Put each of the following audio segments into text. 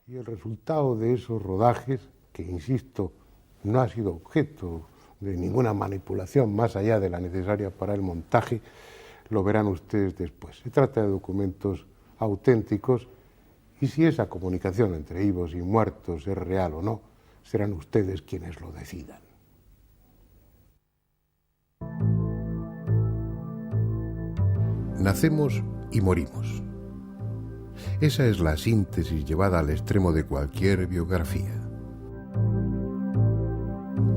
Y el resultado de esos rodajes, que insisto, no ha sido objeto de ninguna manipulación más allá de la necesaria para el montaje, lo verán ustedes después. Se trata de documentos auténticos y si esa comunicación entre vivos y muertos es real o no, serán ustedes quienes lo decidan. Nacemos y morimos. Esa es la síntesis llevada al extremo de cualquier biografía.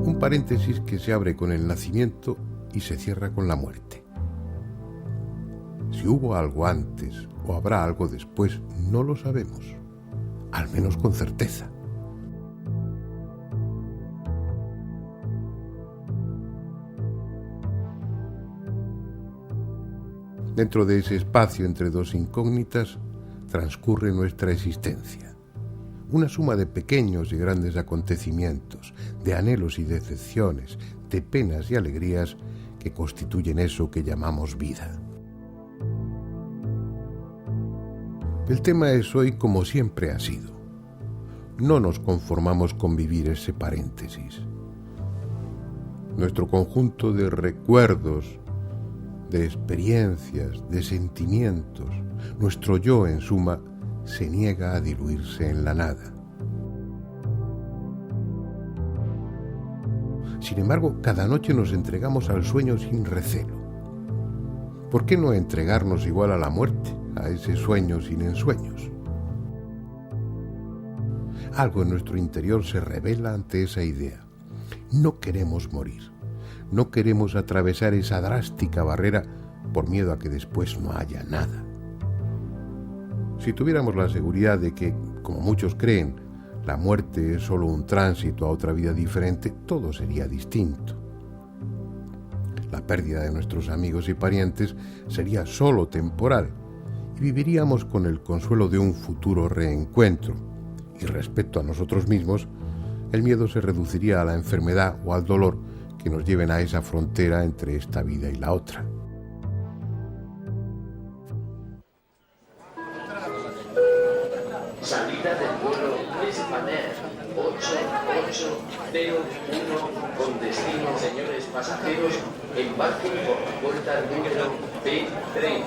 Un paréntesis que se abre con el nacimiento y se cierra con la muerte. Si hubo algo antes o habrá algo después, no lo sabemos, al menos con certeza. Dentro de ese espacio entre dos incógnitas transcurre nuestra existencia. Una suma de pequeños y grandes acontecimientos, de anhelos y decepciones, de penas y alegrías que constituyen eso que llamamos vida. El tema es hoy como siempre ha sido. No nos conformamos con vivir ese paréntesis. Nuestro conjunto de recuerdos, de experiencias, de sentimientos, nuestro yo, en suma, se niega a diluirse en la nada. Sin embargo, cada noche nos entregamos al sueño sin recelo. ¿Por qué no entregarnos igual a la muerte, a ese sueño sin ensueños? Algo en nuestro interior se revela ante esa idea. No queremos morir. No queremos atravesar esa drástica barrera por miedo a que después no haya nada. Si tuviéramos la seguridad de que, como muchos creen, la muerte es solo un tránsito a otra vida diferente, todo sería distinto. La pérdida de nuestros amigos y parientes sería solo temporal y viviríamos con el consuelo de un futuro reencuentro. Y respecto a nosotros mismos, el miedo se reduciría a la enfermedad o al dolor que nos lleven a esa frontera entre esta vida y la otra. Salida del vuelo Westpaner 8801 con destino, señores pasajeros, embarquen por la puerta número B3.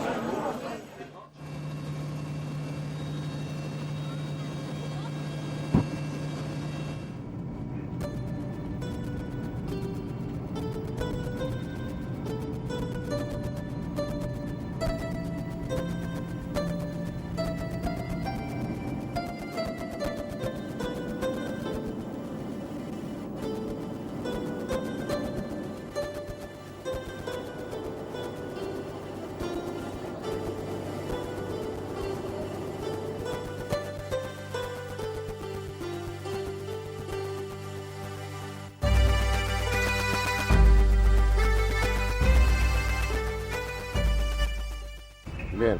Bien.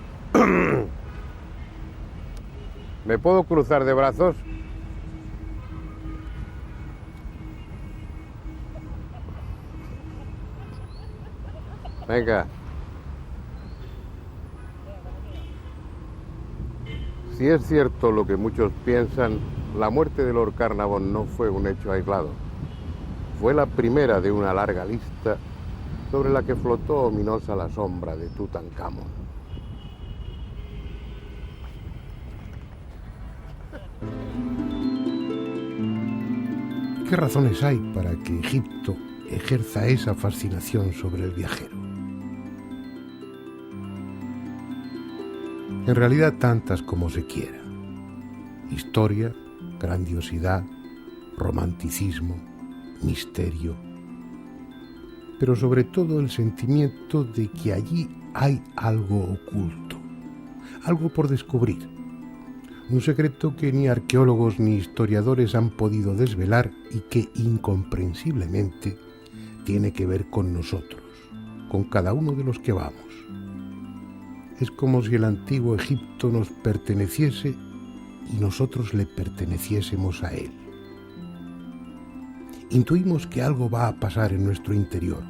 ¿Me puedo cruzar de brazos? Venga. Si es cierto lo que muchos piensan, la muerte de Lord Carnarvon no fue un hecho aislado. Fue la primera de una larga lista sobre la que flotó ominosa la sombra de Tutankamón. ¿Qué razones hay para que Egipto ejerza esa fascinación sobre el viajero? En realidad tantas como se quiera. Historia, grandiosidad, romanticismo, misterio, pero sobre todo el sentimiento de que allí hay algo oculto, algo por descubrir. Un secreto que ni arqueólogos ni historiadores han podido desvelar y que incomprensiblemente tiene que ver con nosotros, con cada uno de los que vamos. Es como si el antiguo Egipto nos perteneciese y nosotros le perteneciésemos a él. Intuimos que algo va a pasar en nuestro interior,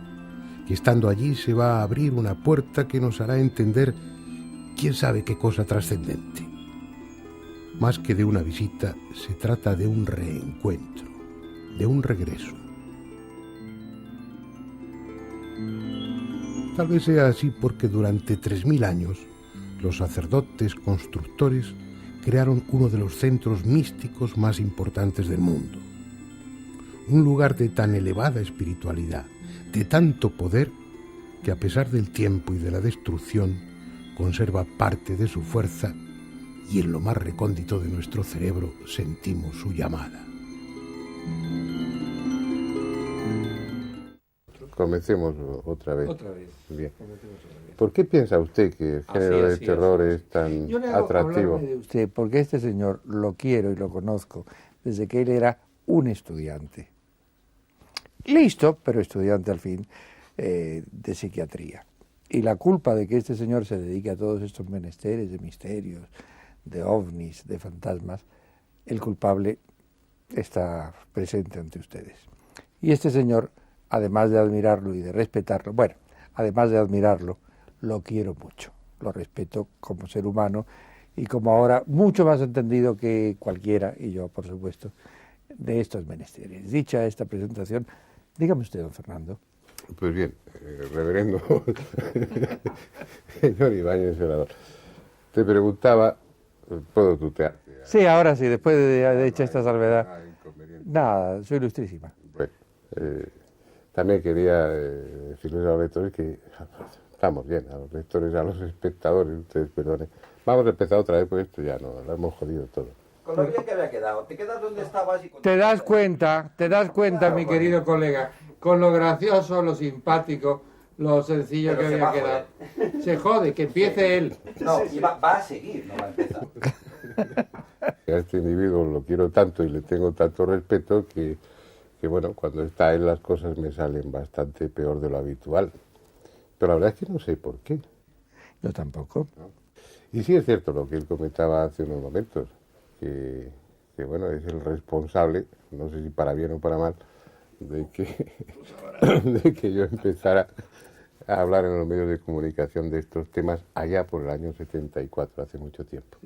que estando allí se va a abrir una puerta que nos hará entender quién sabe qué cosa trascendente. Más que de una visita, se trata de un reencuentro, de un regreso. Tal vez sea así porque durante 3000 años los sacerdotes constructores crearon uno de los centros místicos más importantes del mundo. Un lugar de tan elevada espiritualidad, de tanto poder, que a pesar del tiempo y de la destrucción, conserva parte de su fuerza y en lo más recóndito de nuestro cerebro sentimos su llamada. Comencemos otra vez. Otra vez. Bien. Cometemos otra vez. ¿Por qué piensa usted que el género de terror es tan Yo le hago atractivo? hablarme de usted porque este señor lo quiero y lo conozco desde que él era un estudiante. Listo, pero estudiante al fin, de psiquiatría. Y la culpa de que este señor se dedique a todos estos menesteres de misterios, de ovnis, de fantasmas, el culpable está presente ante ustedes. Y este señor, además de admirarlo y de respetarlo, bueno, además de admirarlo, lo quiero mucho, lo respeto como ser humano y como ahora mucho más entendido que cualquiera, y yo por supuesto, de estos menesteres. Dicha esta presentación, dígame usted, don Fernando. Pues bien, reverendo señor Ibáñez, senador, te preguntaba, ¿puedo tutear? Sí, ahora sí, después de hecha esta salvedad. Ah, inconveniente. Nada, soy ilustrísima. Bueno, también quería decirles a los lectores que estamos bien, a los lectores, a los espectadores, ustedes perdonen. Vamos a empezar otra vez, porque esto ya no, lo hemos jodido todo. Con lo bien que había quedado. Te quedas donde estabas y... Te das cuenta, mi querido colega, con lo gracioso, lo simpático, lo sencillo Pero que se había va a quedado. Se jode, que empiece él. No, y va a seguir, no va a empezar. A este individuo lo quiero tanto y le tengo tanto respeto que bueno, cuando está él las cosas me salen bastante peor de lo habitual. Pero la verdad es que no sé por qué. Yo tampoco. Y sí es cierto lo que él comentaba hace unos momentos, que bueno, es el responsable, no sé si para bien o para mal, de que yo empezara a hablar en los medios de comunicación de estos temas allá por el año 74, hace mucho tiempo.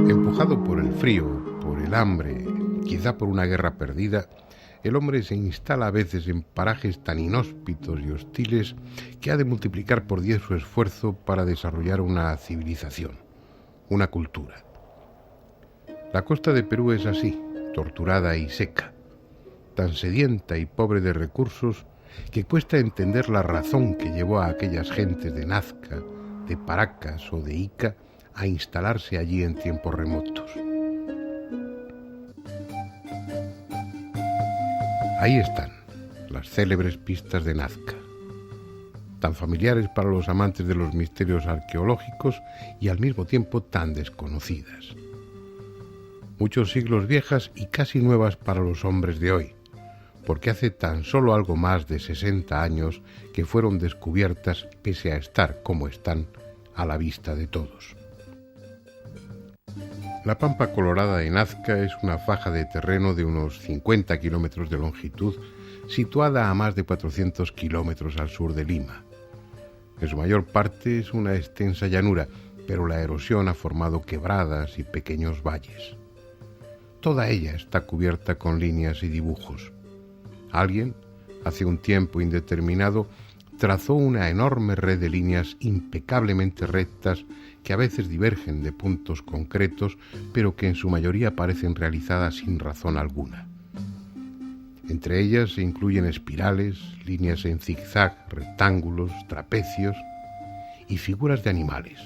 Empujado por el frío, por el hambre, quizá por una guerra perdida, el hombre se instala a veces en parajes tan inhóspitos y hostiles que ha de multiplicar por 10 su esfuerzo para desarrollar una civilización, una cultura. La costa de Perú es así, torturada y seca, tan sedienta y pobre de recursos que cuesta entender la razón que llevó a aquellas gentes de Nazca, de Paracas o de Ica a instalarse allí en tiempos remotos. Ahí están, las célebres pistas de Nazca, tan familiares para los amantes de los misterios arqueológicos y al mismo tiempo tan desconocidas. Muchos siglos viejas y casi nuevas para los hombres de hoy, porque hace tan solo algo más de 60 años que fueron descubiertas pese a estar como están a la vista de todos. La Pampa Colorada de Nazca es una faja de terreno de unos 50 kilómetros de longitud, situada a más de 400 kilómetros al sur de Lima. En su mayor parte es una extensa llanura, pero la erosión ha formado quebradas y pequeños valles. Toda ella está cubierta con líneas y dibujos. Alguien, hace un tiempo indeterminado, trazó una enorme red de líneas impecablemente rectas que a veces divergen de puntos concretos, pero que en su mayoría parecen realizadas sin razón alguna. Entre ellas se incluyen espirales, líneas en zigzag, rectángulos, trapecios y figuras de animales,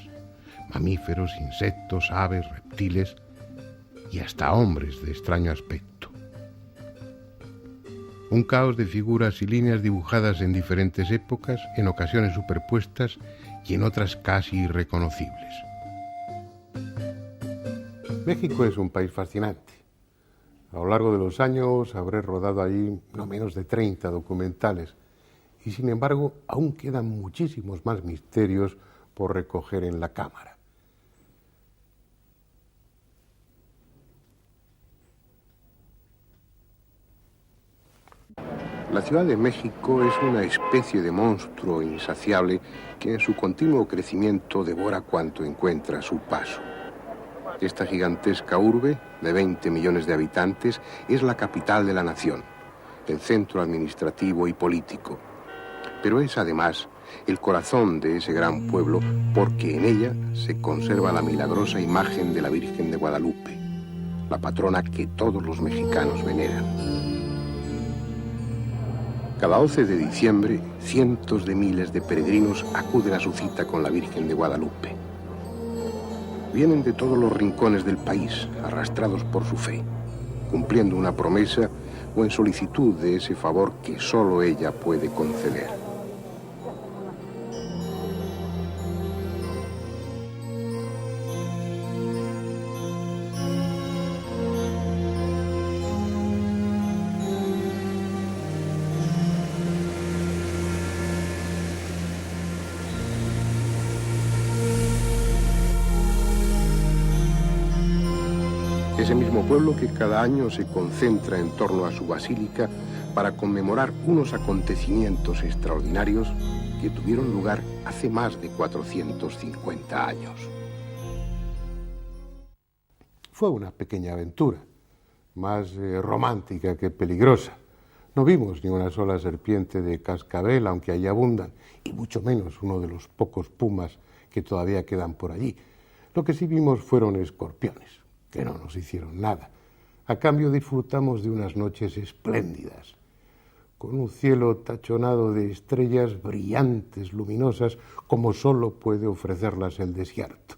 mamíferos, insectos, aves, reptiles y hasta hombres de extraño aspecto. Un caos de figuras y líneas dibujadas en diferentes épocas, en ocasiones superpuestas y en otras casi irreconocibles. México es un país fascinante. A lo largo de los años habré rodado allí no menos de 30 documentales y sin embargo aún quedan muchísimos más misterios por recoger en la cámara. La Ciudad de México es una especie de monstruo insaciable que en su continuo crecimiento devora cuanto encuentra a su paso. Esta gigantesca urbe, de 20 millones de habitantes, es la capital de la nación, el centro administrativo y político. Pero es además el corazón de ese gran pueblo porque en ella se conserva la milagrosa imagen de la Virgen de Guadalupe, la patrona que todos los mexicanos veneran. Cada 12 de diciembre, cientos de miles de peregrinos acuden a su cita con la Virgen de Guadalupe. Vienen de todos los rincones del país, arrastrados por su fe, cumpliendo una promesa o en solicitud de ese favor que solo ella puede conceder. Ese mismo pueblo que cada año se concentra en torno a su basílica para conmemorar unos acontecimientos extraordinarios que tuvieron lugar hace más de 450 años. Fue una pequeña aventura, más romántica que peligrosa. No vimos ni una sola serpiente de cascabel, aunque allí abundan, y mucho menos uno de los pocos pumas que todavía quedan por allí. Lo que sí vimos fueron escorpiones, que no nos hicieron nada. A cambio disfrutamos de unas noches espléndidas, con un cielo tachonado de estrellas brillantes, luminosas, como solo puede ofrecerlas el desierto.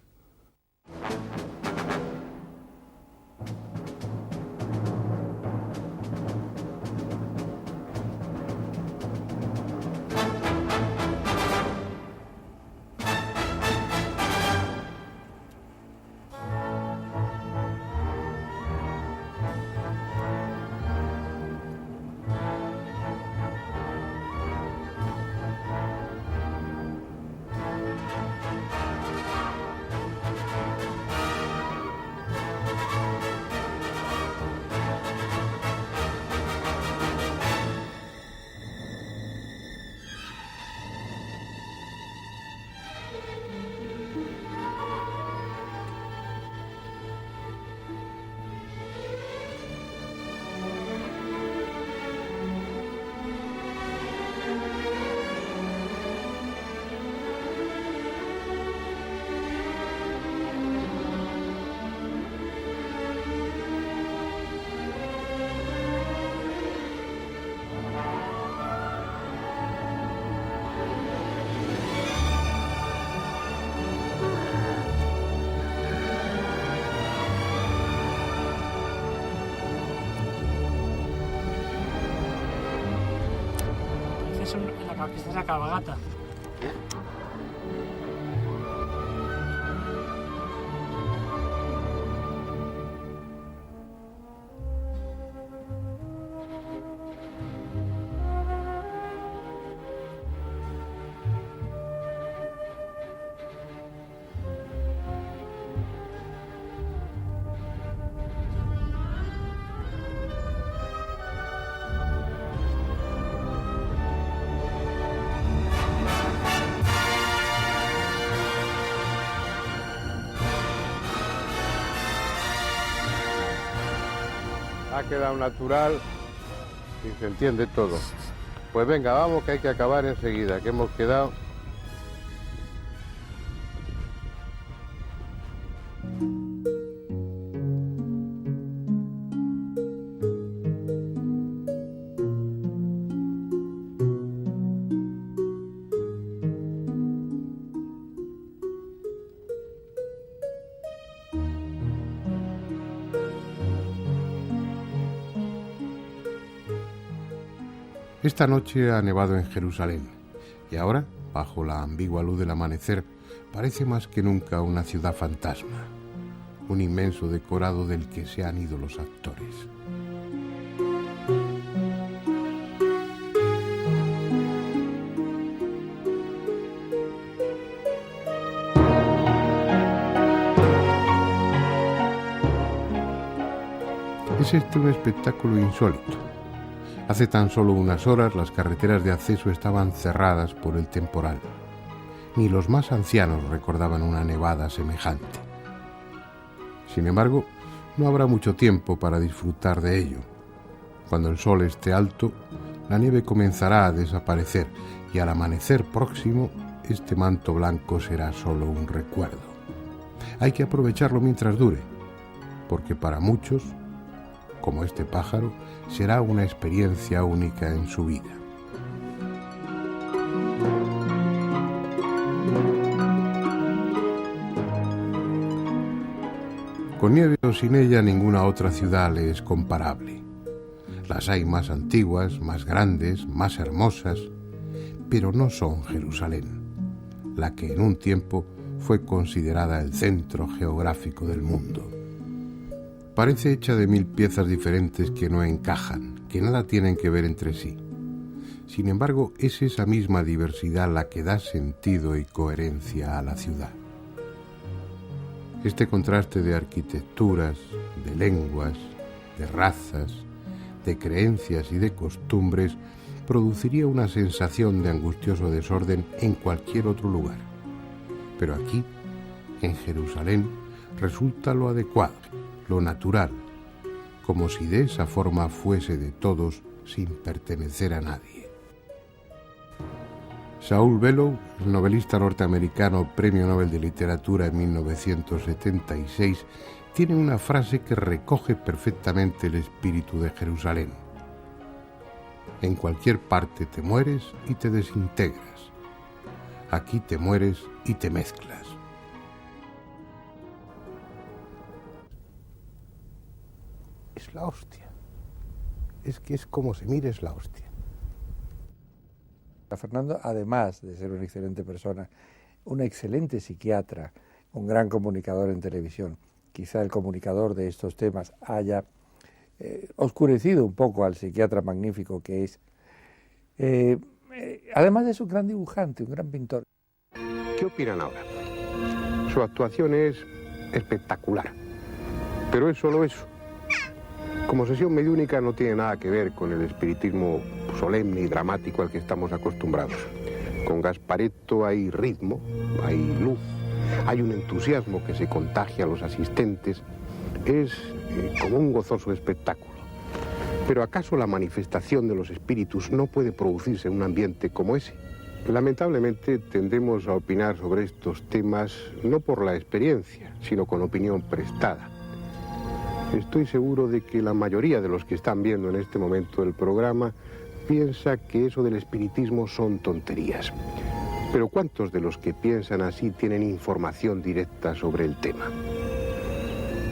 Esta es la cabalgata. Ha quedado natural y se entiende todo. Pues venga, vamos, que hay que acabar enseguida, que hemos quedado. Esta noche ha nevado en Jerusalén y ahora, bajo la ambigua luz del amanecer, parece más que nunca una ciudad fantasma, un inmenso decorado del que se han ido los actores. Es este un espectáculo insólito. Hace tan solo unas horas las carreteras de acceso estaban cerradas por el temporal. Ni los más ancianos recordaban una nevada semejante. Sin embargo, no habrá mucho tiempo para disfrutar de ello. Cuando el sol esté alto, la nieve comenzará a desaparecer y al amanecer próximo, este manto blanco será solo un recuerdo. Hay que aprovecharlo mientras dure, porque para muchos, como este pájaro, será una experiencia única en su vida. Con nieve o sin ella, ninguna otra ciudad le es comparable. Las hay más antiguas, más grandes, más hermosas, pero no son Jerusalén, la que en un tiempo fue considerada el centro geográfico del mundo. Parece hecha de 1000 piezas diferentes que no encajan, que nada tienen que ver entre sí. Sin embargo, es esa misma diversidad la que da sentido y coherencia a la ciudad. Este contraste de arquitecturas, de lenguas, de razas, de creencias y de costumbres produciría una sensación de angustioso desorden en cualquier otro lugar. Pero aquí, en Jerusalén, resulta lo adecuado, lo natural, como si de esa forma fuese de todos sin pertenecer a nadie. Saul Bellow, el novelista norteamericano Premio Nobel de Literatura en 1976, tiene una frase que recoge perfectamente el espíritu de Jerusalén. En cualquier parte te mueres y te desintegras. Aquí te mueres y te mezclas. Es la hostia. Es que es como se mire, es la hostia. Fernando, además de ser una excelente persona, una excelente psiquiatra, un gran comunicador en televisión, quizá el comunicador de estos temas haya oscurecido un poco al psiquiatra magnífico que es. Además es un gran dibujante, un gran pintor. ¿Qué opinan ahora? Su actuación es espectacular, pero es solo eso. Como sesión mediúnica no tiene nada que ver con el espiritismo solemne y dramático al que estamos acostumbrados. Con Gasparetto hay ritmo, hay luz, hay un entusiasmo que se contagia a los asistentes. Es como un gozoso espectáculo. Pero ¿acaso la manifestación de los espíritus no puede producirse en un ambiente como ese? Lamentablemente tendemos a opinar sobre estos temas no por la experiencia, sino con opinión prestada. Estoy seguro de que la mayoría de los que están viendo en este momento el programa piensa que eso del espiritismo son tonterías. Pero ¿cuántos de los que piensan así tienen información directa sobre el tema?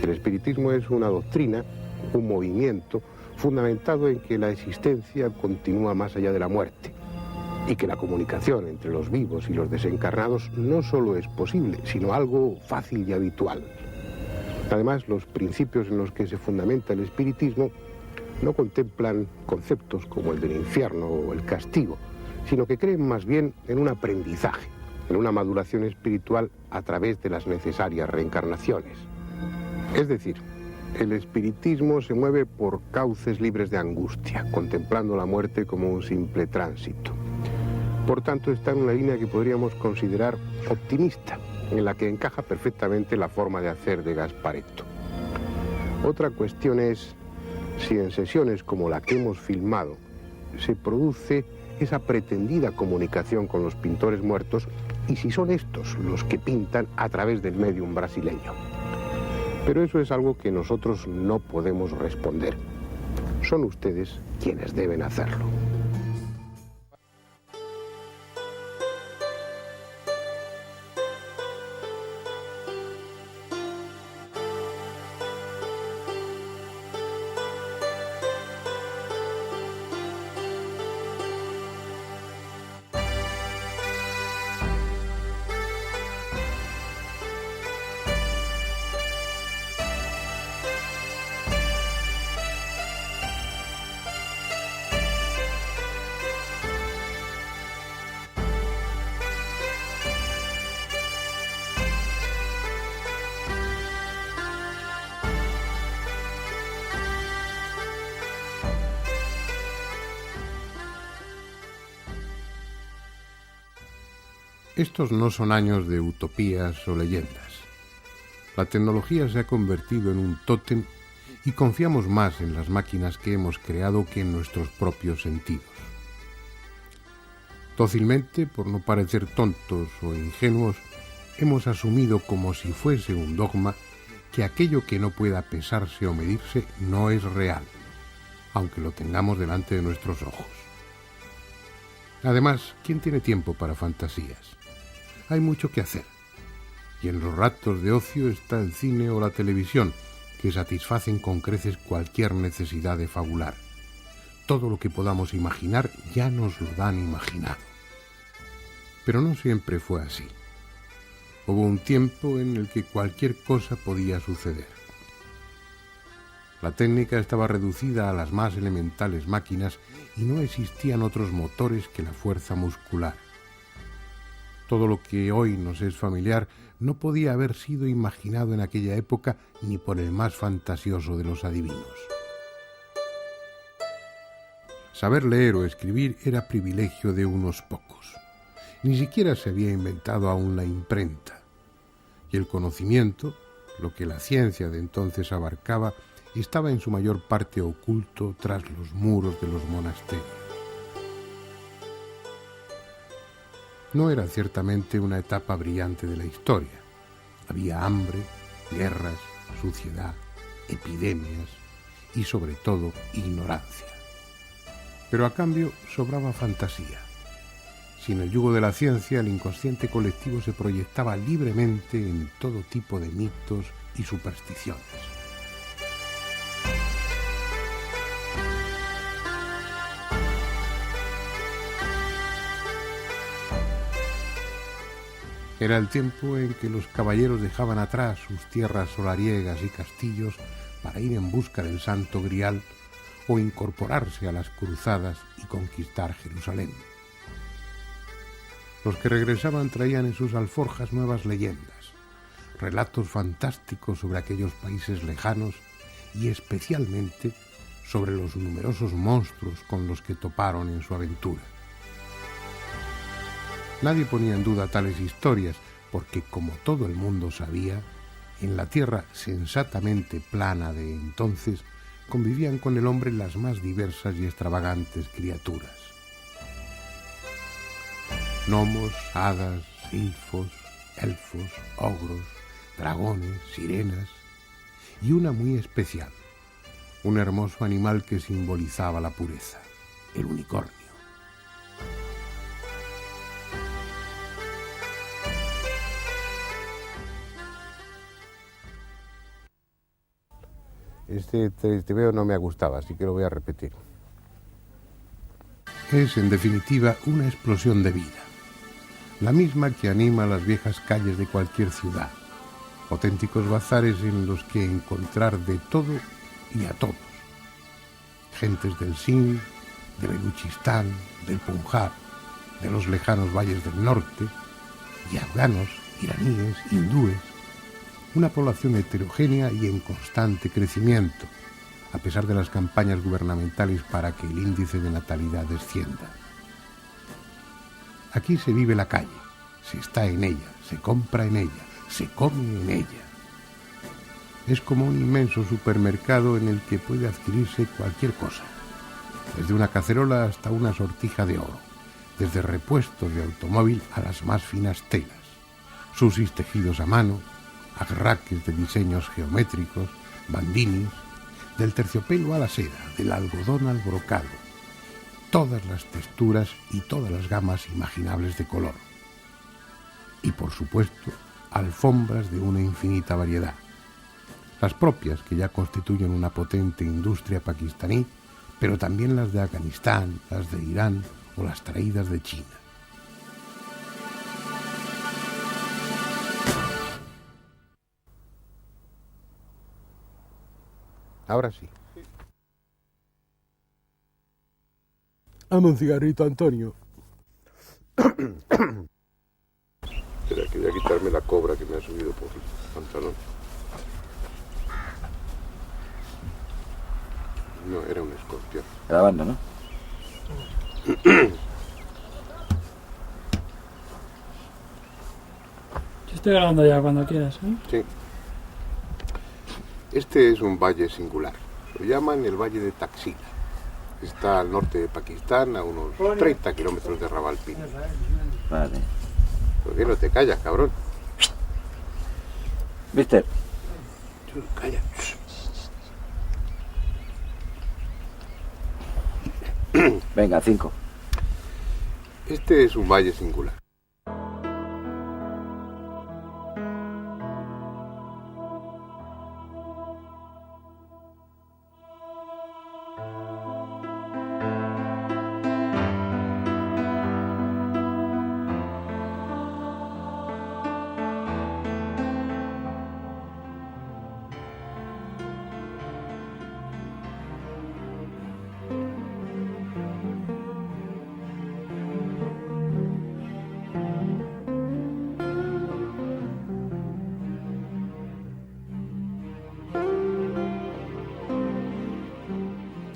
El espiritismo es una doctrina, un movimiento fundamentado en que la existencia continúa más allá de la muerte y que la comunicación entre los vivos y los desencarnados no solo es posible, sino algo fácil y habitual. Además, los principios en los que se fundamenta el espiritismo no contemplan conceptos como el del infierno o el castigo, sino que creen más bien en un aprendizaje, en una maduración espiritual a través de las necesarias reencarnaciones. Es decir, el espiritismo se mueve por cauces libres de angustia, contemplando la muerte como un simple tránsito. Por tanto, está en una línea que podríamos considerar optimista, en la que encaja perfectamente la forma de hacer de Gasparetto. Otra cuestión es si en sesiones como la que hemos filmado se produce esa pretendida comunicación con los pintores muertos y si son estos los que pintan a través del médium brasileño. Pero eso es algo que nosotros no podemos responder. Son ustedes quienes deben hacerlo. Estos no son años de utopías o leyendas. La tecnología se ha convertido en un tótem y confiamos más en las máquinas que hemos creado que en nuestros propios sentidos. Dócilmente, por no parecer tontos o ingenuos, hemos asumido como si fuese un dogma que aquello que no pueda pesarse o medirse no es real, aunque lo tengamos delante de nuestros ojos. Además, ¿quién tiene tiempo para fantasías? Hay mucho que hacer, y en los ratos de ocio está el cine o la televisión, que satisfacen con creces cualquier necesidad de fabular. Todo lo que podamos imaginar ya nos lo dan imaginado. Pero no siempre fue así. Hubo un tiempo en el que cualquier cosa podía suceder. La técnica estaba reducida a las más elementales máquinas y no existían otros motores que la fuerza muscular. Todo lo que hoy nos es familiar no podía haber sido imaginado en aquella época ni por el más fantasioso de los adivinos. Saber leer o escribir era privilegio de unos pocos. Ni siquiera se había inventado aún la imprenta. Y el conocimiento, lo que la ciencia de entonces abarcaba, estaba en su mayor parte oculto tras los muros de los monasterios. No era ciertamente una etapa brillante de la historia. Había hambre, guerras, suciedad, epidemias y, sobre todo, ignorancia. Pero a cambio sobraba fantasía. Sin el yugo de la ciencia, el inconsciente colectivo se proyectaba libremente en todo tipo de mitos y supersticiones. Era el tiempo en que los caballeros dejaban atrás sus tierras solariegas y castillos para ir en busca del Santo Grial o incorporarse a las cruzadas y conquistar Jerusalén. Los que regresaban traían en sus alforjas nuevas leyendas, relatos fantásticos sobre aquellos países lejanos y especialmente sobre los numerosos monstruos con los que toparon en su aventura. Nadie ponía en duda tales historias porque, como todo el mundo sabía, en la tierra sensatamente plana de entonces convivían con el hombre las más diversas y extravagantes criaturas. Gnomos, hadas, silfos, elfos, ogros, dragones, sirenas y una muy especial, un hermoso animal que simbolizaba la pureza, el unicornio. Este testeo no me ha gustado, así que lo voy a repetir. Es, en definitiva, una explosión de vida, la misma que anima las viejas calles de cualquier ciudad, auténticos bazares en los que encontrar de todo y a todos. Gentes del Sind, de Beluchistán, del Punjab, de los lejanos valles del norte, y afganos, iraníes, hindúes, una población heterogénea y en constante crecimiento, a pesar de las campañas gubernamentales para que el índice de natalidad descienda. Aquí se vive la calle, se está en ella, se compra en ella, se come en ella. Es como un inmenso supermercado en el que puede adquirirse cualquier cosa, desde una cacerola hasta una sortija de oro, desde repuestos de automóvil a las más finas telas, susis tejidos a mano, agraques de diseños geométricos, bandinis, del terciopelo a la seda, del algodón al brocado, todas las texturas y todas las gamas imaginables de color. Y por supuesto, alfombras de una infinita variedad, las propias que ya constituyen una potente industria pakistaní, pero también las de Afganistán, las de Irán o las traídas de China. Ahora sí. Dame un cigarrito, Antonio. Espera, que voy a quitarme la cobra que me ha subido por el pantalón. No, era un escorpión. Grabando, ¿no? Estoy grabando ya cuando quieras, ¿eh? Sí. Este es un valle singular. Lo llaman el Valle de Taxila. Está al norte de Pakistán, a unos 30 kilómetros de Rawalpindi. Vale. ¿Por qué no te callas, cabrón? Mister, Calla. venga, 5. Este es un valle singular.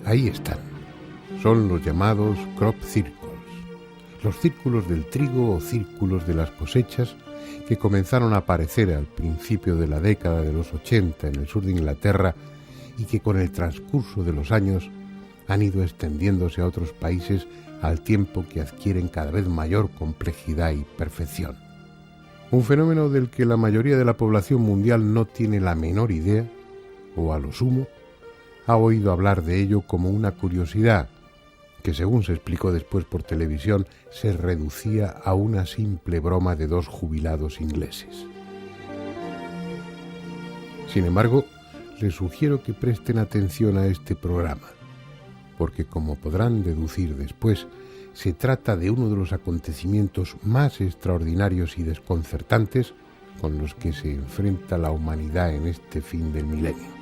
Ahí están. Son los llamados crop circles, los círculos del trigo o círculos de las cosechas que comenzaron a aparecer al principio de la década de los 80 en el sur de Inglaterra y que con el transcurso de los años han ido extendiéndose a otros países al tiempo que adquieren cada vez mayor complejidad y perfección. Un fenómeno del que la mayoría de la población mundial no tiene la menor idea, o a lo sumo, ha oído hablar de ello como una curiosidad que, según se explicó después por televisión, se reducía a una simple broma de dos jubilados ingleses. Sin embargo, les sugiero que presten atención a este programa, porque, como podrán deducir después, se trata de uno de los acontecimientos más extraordinarios y desconcertantes con los que se enfrenta la humanidad en este fin del milenio.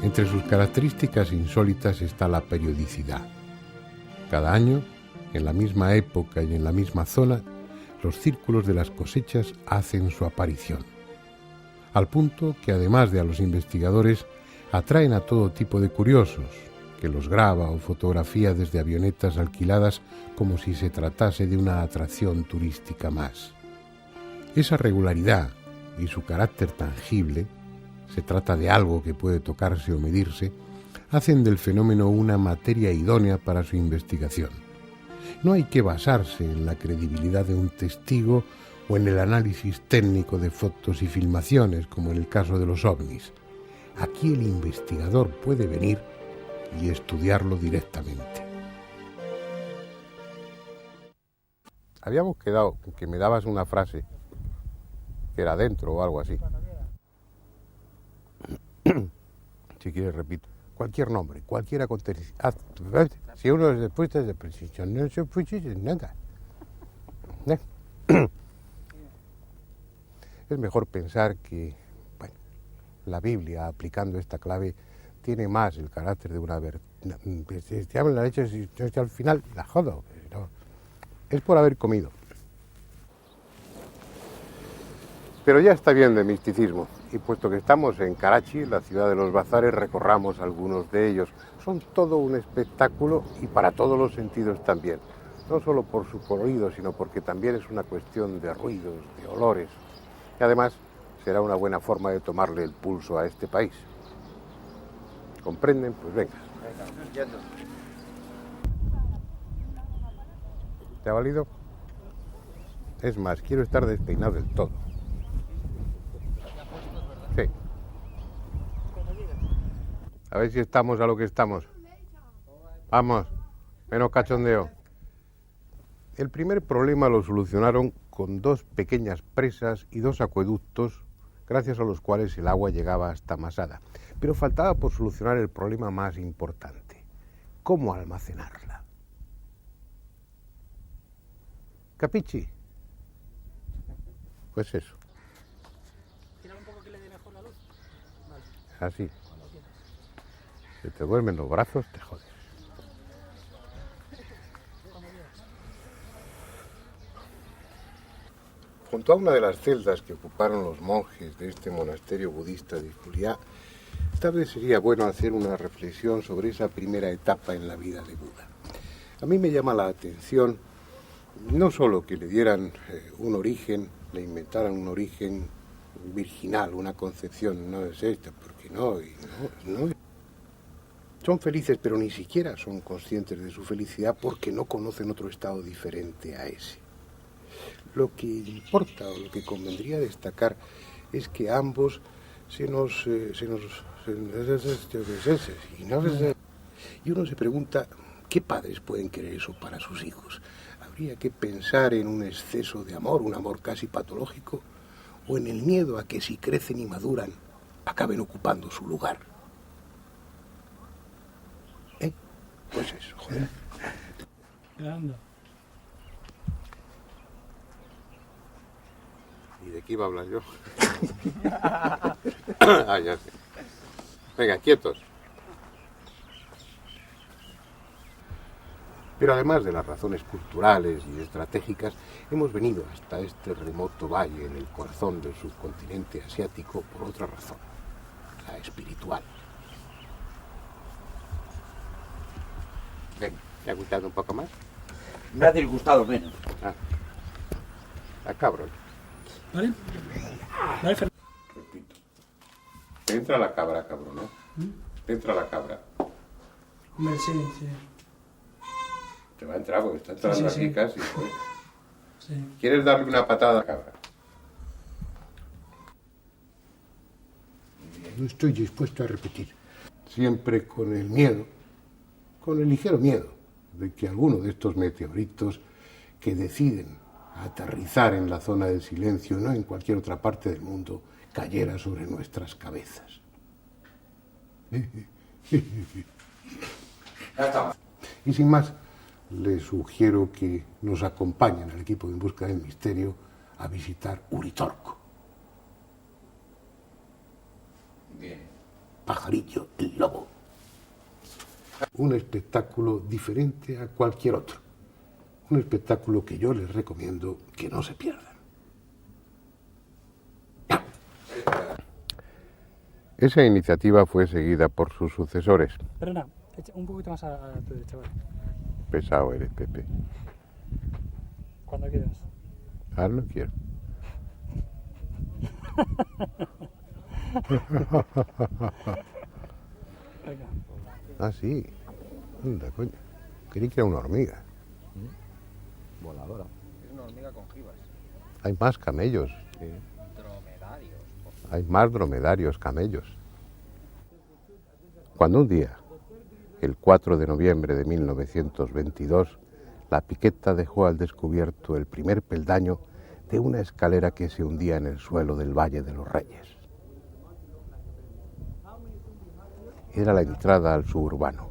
Entre sus características insólitas está la periodicidad. Cada año, en la misma época y en la misma zona, los círculos de las cosechas hacen su aparición. Al punto que, además de a los investigadores, atraen a todo tipo de curiosos, que los graba o fotografía desde avionetas alquiladas como si se tratase de una atracción turística más. Esa regularidad y su carácter tangible, se trata de algo que puede tocarse o medirse, hacen del fenómeno una materia idónea para su investigación. No hay que basarse en la credibilidad de un testigo o en el análisis técnico de fotos y filmaciones, como en el caso de los ovnis. Aquí el investigador puede venir y estudiarlo directamente. Habíamos quedado en que me dabas una frase que era dentro o algo así. Si quieres, repito. Cualquier nombre, cualquier acontecimiento. Si uno es después de precisión, no se puede nada. Es mejor pensar que, bueno, la Biblia, aplicando esta clave, tiene más el carácter de una verdad. Si hablan la leche, si al final la jodo. Pero es por haber comido. Pero ya está bien de misticismo, y puesto que estamos en Karachi, la ciudad de los bazares, recorramos algunos de ellos. Son todo un espectáculo y para todos los sentidos también. No solo por su colorido, sino porque también es una cuestión de ruidos, de olores. Y además será una buena forma de tomarle el pulso a este país. ¿Comprenden? Pues venga. ¿Te ha valido? Es más, quiero estar despeinado del todo. Sí. A ver si estamos a lo que estamos. Vamos, menos cachondeo. El primer problema lo solucionaron con dos pequeñas presas y dos acueductos, gracias a los cuales el agua llegaba hasta Masada. Pero faltaba por solucionar el problema más importante: ¿cómo almacenarla? ¿Capichi? Pues eso. Tíralo un poco que le dé mejor la luz. Vale. Así. Si te duermen los brazos, te jodes. Junto a una de las celdas que ocuparon los monjes de este monasterio budista de Juliá, tal vez sería bueno hacer una reflexión sobre esa primera etapa en la vida de Buda. A mí me llama la atención no solo que le dieran un origen le inventaran un origen virginal, una concepción, no es esta, porque no, y no. Son felices, pero ni siquiera son conscientes de su felicidad porque no conocen otro estado diferente a ese. Lo que importa o lo que convendría destacar es que ambos y uno se pregunta, ¿qué padres pueden querer eso para sus hijos? Habría que pensar en un exceso de amor, un amor casi patológico, o en el miedo a que si crecen y maduran, acaben ocupando su lugar. Pues eso, joder. Anda. ¿Y de qué iba a hablar yo? Ah, ya sé. Venga, quietos. Pero además de las razones culturales y estratégicas, hemos venido hasta este remoto valle en el corazón del subcontinente asiático por otra razón, la espiritual. Venga, ¿te ha gustado un poco más? Me ha disgustado menos. Ah, la cabrón. ¿Vale? Vale, Fernando. Repito. Te entra la cabra, cabrón, ¿eh? Te entra la cabra. Hombre, sí, sí. Te va a entrar porque está entrando Sí, aquí sí. casi. Sí. ¿Quieres darle una patada a la cabra? No estoy dispuesto a repetir. Siempre con el miedo, con el ligero miedo, de que alguno de estos meteoritos que deciden aterrizar en la zona del silencio, no en cualquier otra parte del mundo, cayera sobre nuestras cabezas. Y sin más, les sugiero que nos acompañen al equipo de En Busca del Misterio a visitar Uritorco. Bien. Pajarillo el lobo. Un espectáculo diferente a cualquier otro. Un espectáculo que yo les recomiendo que no se pierdan. Esa iniciativa fue seguida por sus sucesores. Perdona, un poquito más a tu derecha, vale. Pesado eres, Pepe. Cuando quieras. Ahora no quiero. Venga. Ah, sí. Anda, coño. Creí que era una hormiga. Voladora. Es una hormiga con jibas. Hay más camellos. Dromedarios. Hay más dromedarios, camellos. Cuando un día, el 4 de noviembre de 1922, la piqueta dejó al descubierto el primer peldaño de una escalera que se hundía en el suelo del Valle de los Reyes. Era la entrada al suburbano.